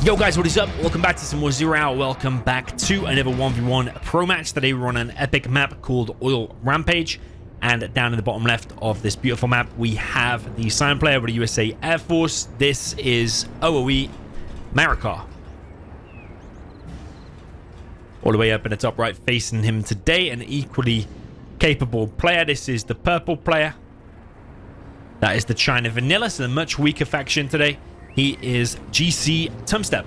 Yo guys, what is up? Welcome back to some more Zero Hour. Welcome back to another 1v1 pro match. Today we're on an epic map called Oil Rampage. And down in the bottom left of this beautiful map, we have the sign player of the USA Air Force. This is OOE Marakar. All the way up in the top right, facing him today, an equally capable player. This is the purple player. That is the China Vanilla, so a much weaker faction today. He is GC Tumstep.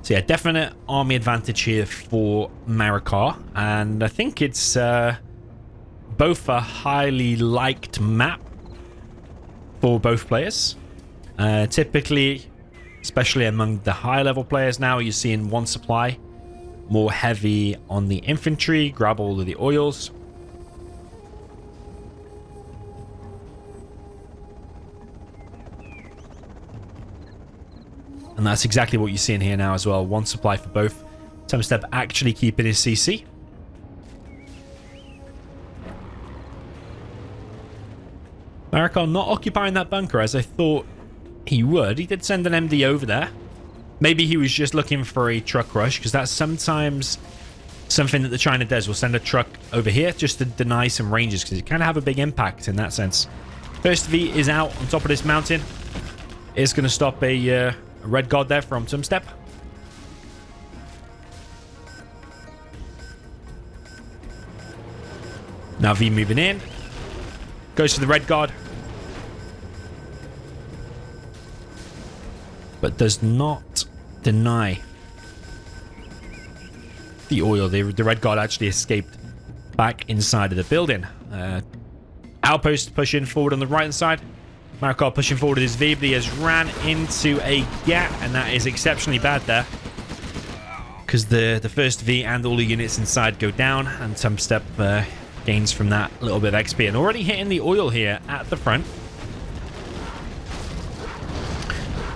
So yeah, definite army advantage here for Marakar. And I think it's both a highly liked map for both players. Typically, especially among the high level players now, you're seeing one supply. More heavy on the infantry, grab all of the oils. And that's exactly what you're seeing here now as well. One supply for both. Tumstep actually keeping his CC. Marakar not occupying that bunker as I thought he would. He did send an MD over there. Maybe he was just looking for a truck rush, because that's sometimes something that the China does. We'll send a truck over here just to deny some ranges, because it kind of have a big impact in that sense. First V is out on top of this mountain. It's going to stop a red guard there from Tumstep. Now V moving in. Goes to the red guard. But does not deny the oil. The red guard actually escaped back inside of the building. Outpost pushing forward on the right hand side. Marakar pushing forward with his V, but he has ran into a gap, and that is exceptionally bad there. Because the first V and all the units inside go down, and Tumstep gains from that a little bit of XP. And already hitting the oil here at the front.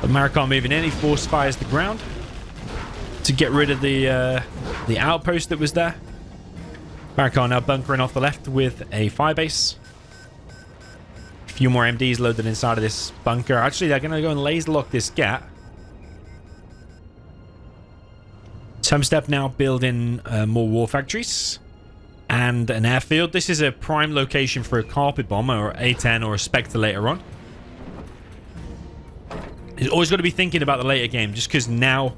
But Marakar moving in, he force fires the ground to get rid of the outpost that was there. Marakar now bunkering off the left with a firebase. A few more MDs loaded inside of this bunker. Actually, they're going to go and laser lock this gap. Tumstep now building more war factories and an airfield. This is a prime location for a carpet bomber or A-10 or a Spectre later on. You've always got to be thinking about the later game, just because now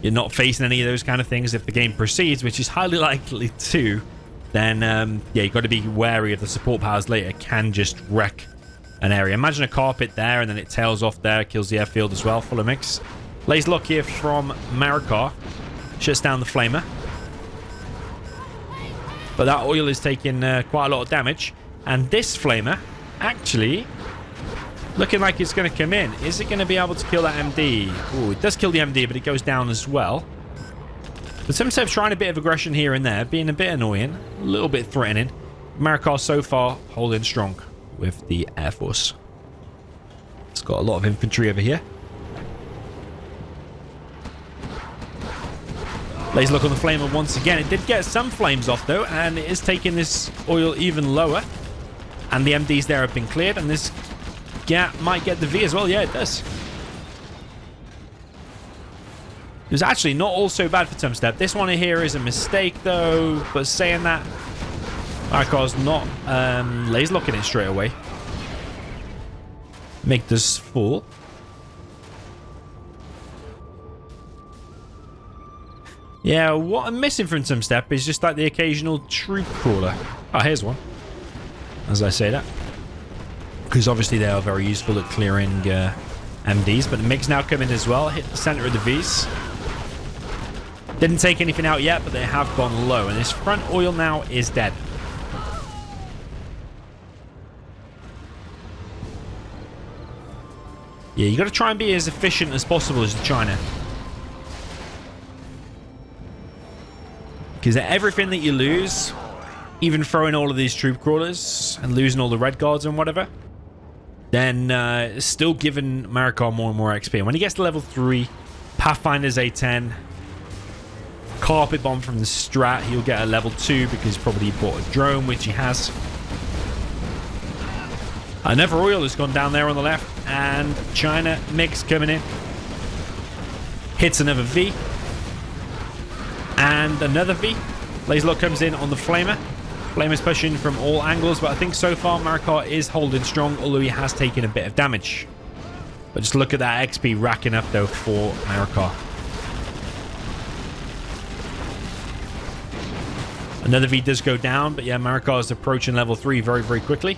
you're not facing any of those kind of things. If the game proceeds, which is highly likely to, then yeah, you've got to be wary of the support powers later. It can just wreck an area. Imagine a carpet there, and then it tails off there, kills the airfield as well. Full of mix. Laser lock here from Marakar. Shuts down the flamer. But that oil is taking quite a lot of damage. And this flamer, actually, looking like it's going to come in. Is it going to be able to kill that MD? Oh, it does kill the MD, but it goes down as well. But Tumstep's trying a bit of aggression here and there, being a bit annoying, a little bit threatening. Marakar so far holding strong with the Air Force. It's got a lot of infantry over here. Laser look on the flamer once again. It did get some flames off though, and it is taking this oil even lower. And the MDs there have been cleared, and this gap might get the V as well. Yeah, it does. It was actually not all so bad for Tumstep. This one here is a mistake though, but saying that, Marakar's not laser locking it straight away. Make this full. Yeah, what I'm missing from Tumstep is just like the occasional troop crawler. Oh, here's one. As I say that. Because obviously they are very useful at clearing MDs. But the MiGs now come in as well. Hit the center of the Vs. Didn't take anything out yet, but they have gone low. And this front oil now is dead. Yeah, you got to try and be as efficient as possible as China. Because everything that you lose, even throwing all of these troop crawlers and losing all the red guards and whatever, then still giving Marakar more and more XP. And when he gets to level 3, Pathfinder's A10, Carpet Bomb from the strat, he'll get a level 2 because he's probably bought a drone, which he has. Another oil has gone down there on the left, and China mix coming in. Hits another V. And another V. Laserlock comes in on the Flamer. Flamer's pushing from all angles, but I think so far Marakar is holding strong, although he has taken a bit of damage. But just look at that XP racking up, though, for Marakar. Another V does go down, but yeah, Marakar is approaching level 3 very, very quickly.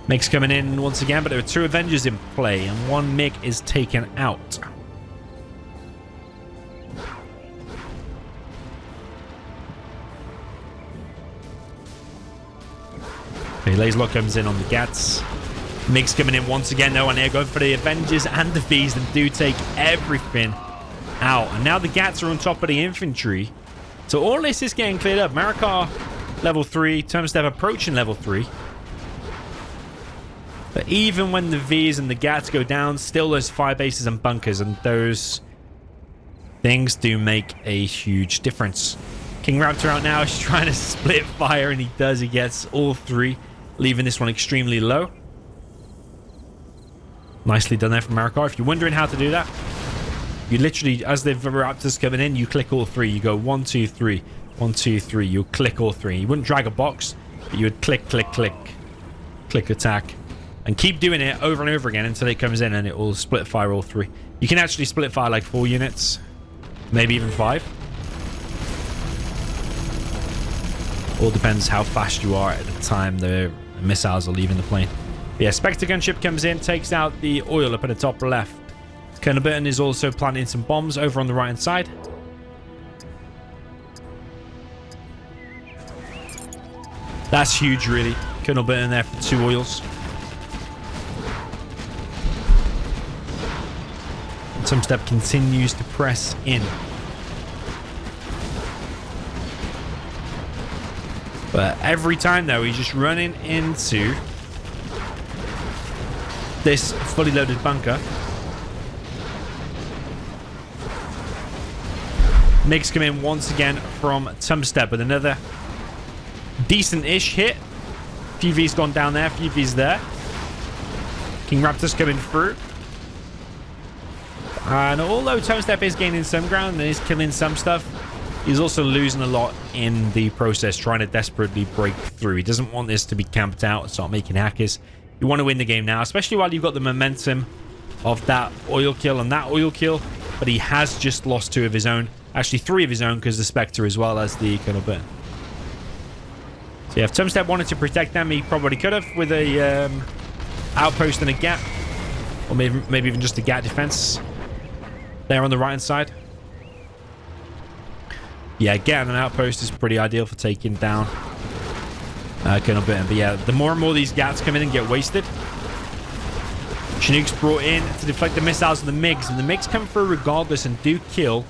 MiG's coming in once again, but there are 2 Avengers in play, and 1 MiG is taken out. Okay, Laserlock comes in on the Gats. MiG's coming in once again, though, and they're going for the Avengers and the Vs, and do take everything out. And now the Gats are on top of the infantry. So all this is getting cleared up. Marakar, level 3. Tumstep approaching level 3. But even when the Vs and the Gats go down, still there's fire bases and bunkers, and those things do make a huge difference. King Raptor out now. He's trying to split fire, and he does. He gets all 3, leaving this one extremely low. Nicely done there from Marakar. If you're wondering how to do that, you literally, as the Raptors coming in, you click all 3. You go 1, 2, 3, 1, 2, 3. You click all 3. You wouldn't drag a box, but you would click, click, click, click attack. And keep doing it over and over again until it comes in and it will split fire all 3. You can actually split fire like 4 units. Maybe even 5. All depends how fast you are at the time the missiles are leaving the plane. But yeah, Spectre gunship comes in, takes out the oil up at the top left. Colonel Burton is also planting some bombs over on the right hand side. That's huge, really. Colonel Burton there for 2 oils. Tumstep continues to press in. But every time, though, he's just running into this fully loaded bunker. MiGs come in once again from Tumstep with another decent-ish hit. Few V's gone down there, few V's there. King Raptor's coming through. And although Tumstep is gaining some ground and is killing some stuff, he's also losing a lot in the process, trying to desperately break through. He doesn't want this to be camped out and start making hackers. You want to win the game now, especially while you've got the momentum of that oil kill and that oil kill. But he has just lost 2 of his own. Actually, 3 of his own, because the Spectre as well as the Colonel Burton. So yeah, if Tumstep wanted to protect them, he probably could have with a outpost and a gap. Or maybe even just a gap defense. There on the right hand side. Yeah, getting an outpost is pretty ideal for taking down Colonel Burton. But yeah, the more and more these Gats come in and get wasted. Chinook's brought in to deflect the missiles of the MiGs. And the MiGs come through regardless and do kill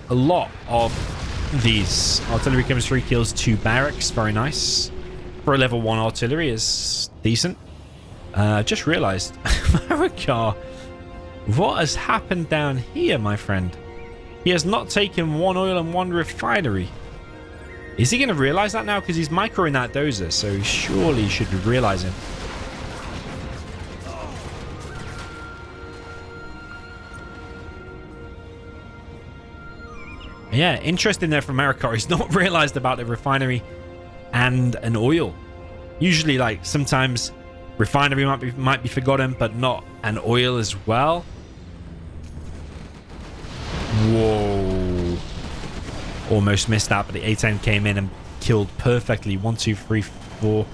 a lot of these. Artillery comes through, kills 2 barracks. Very nice. For a level 1 artillery is decent. Just realized. Marakar. What has happened down here, my friend? He has not taken 1 oil and 1 refinery. Is he going to realize that now? Because he's microing that dozer, so surely he should be realizing. Yeah, interesting there from Marakar. He's not realized about a refinery and an oil. Usually, like, sometimes refinery might be forgotten, but not an oil as well. Whoa. Almost missed that, but the A10 came in and killed perfectly. 1, 2, 3, 4.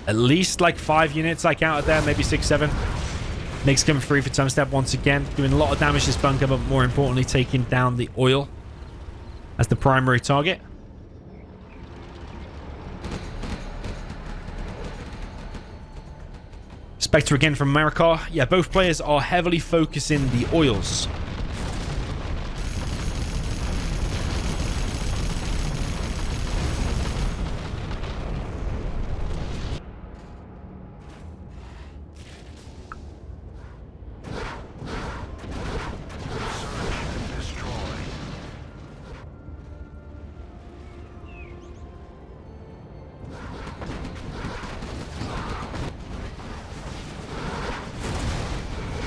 At least like 5 units I counted there, maybe 6, 7. MiGs coming free for Tumstep once again. Doing a lot of damage to this bunker, but more importantly, taking down the oil as the primary target. Spectre again from Marakar. Yeah, both players are heavily focusing the oils.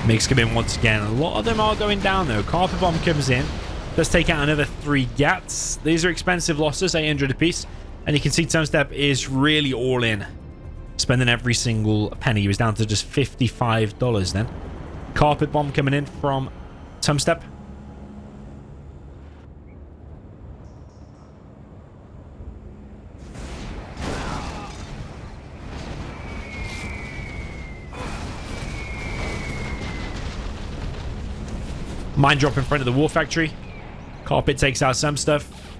MiGs come in once again. A lot of them are going down, though. Carpet Bomb comes in. Does take out another 3 Gats. These are expensive losses, 800 apiece. And you can see Tumstep is really all in. Spending every single penny. He was down to just $55 then. Carpet Bomb coming in from Tumstep. Mine drop in front of the war factory. Carpet takes out some stuff.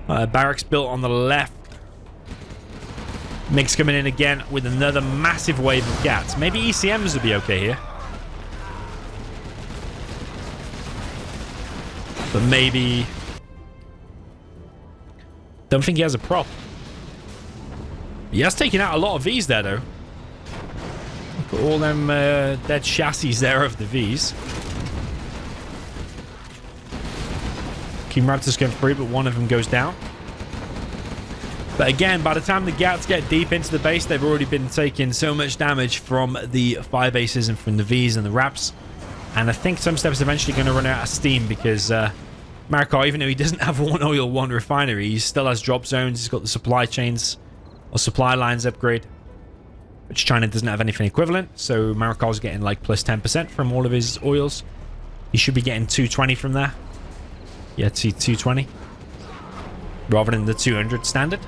Barracks built on the left. MiGs coming in again with another massive wave of Gats. Maybe ECMs would be okay here. But maybe... Don't think he has a prop. He has taken out a lot of Vs there, though. Look at all them dead chassis there of the Vs. King Raptors going free, but one of them goes down. But again, by the time the Gats get deep into the base, they've already been taking so much damage from the fire bases and from the Vs and the Raps. And I think Tumstep is eventually going to run out of steam because Marakar, even though he doesn't have one oil, one refinery, he still has drop zones. He's got the supply chains or supply lines upgrade, which China doesn't have anything equivalent. So Marakar's getting like plus 10% from all of his oils. He should be getting 220 from there. Yeah, 220 rather than the 200 standard.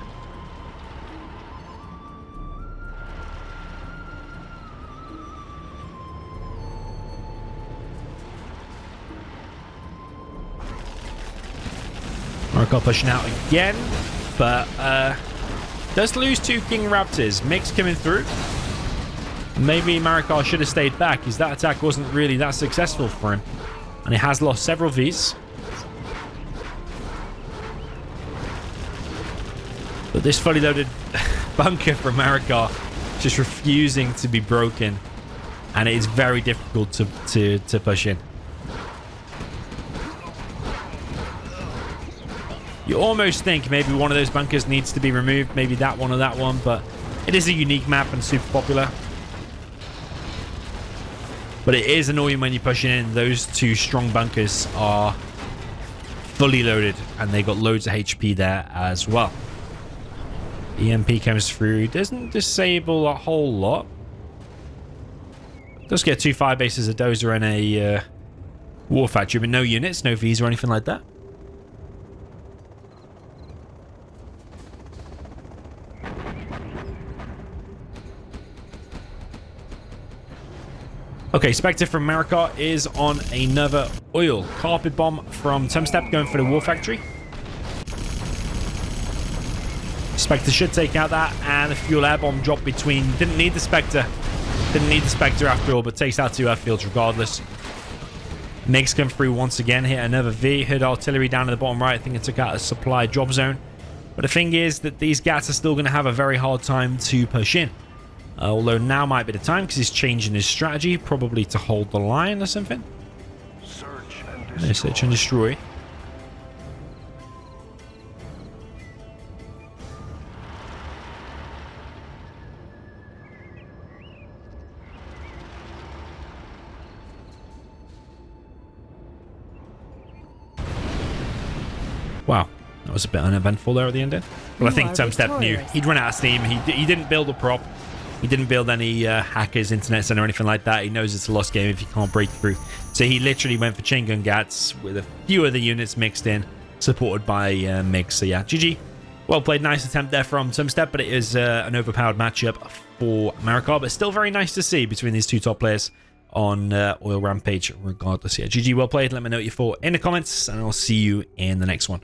Marakar pushing out again, but does lose 2 King Raptors. MiGs coming through. Maybe Marakar should have stayed back, because that attack wasn't really that successful for him. And he has lost several Vs. But this fully loaded bunker from Marakar just refusing to be broken. And it is very difficult to push in. You almost think maybe one of those bunkers needs to be removed. Maybe that one or that one. But it is a unique map and super popular. But it is annoying when you're pushing in. Those 2 strong bunkers are fully loaded. And they got loads of HP there as well. EMP comes through. Doesn't disable a whole lot. Does get 2 fire bases, a dozer, and a war factory, but no units, no Vs or anything like that. Okay, Spectre from Marakar is on another oil. Carpet Bomb from Tumstep going for the war factory. Spectre should take out that, and a fuel air bomb drop between. Didn't need the Spectre. Didn't need the Spectre after all, but takes out 2 airfields regardless. MiGs come through once again, hit another V. Hit artillery down in the bottom right. I think it took out a supply drop zone. But the thing is that these Gats are still going to have a very hard time to push in. Although now might be the time because he's changing his strategy, probably to hold the line or something. Search and destroy. Wow, that was a bit uneventful there at the end there. Well, I think Tumstep knew he'd run out of steam. He didn't build a prop. He didn't build any hackers, internet center, or anything like that. He knows it's a lost game if you can't break through. So he literally went for chain gun Gats with a few other units mixed in, supported by MiGs. So yeah, GG. Well played. Nice attempt there from Tumstep, but it is an overpowered matchup for Marakar. But still very nice to see between these 2 top players on Oil Rampage regardless. Yeah, GG, well played. Let me know what you thought in the comments, and I'll see you in the next one.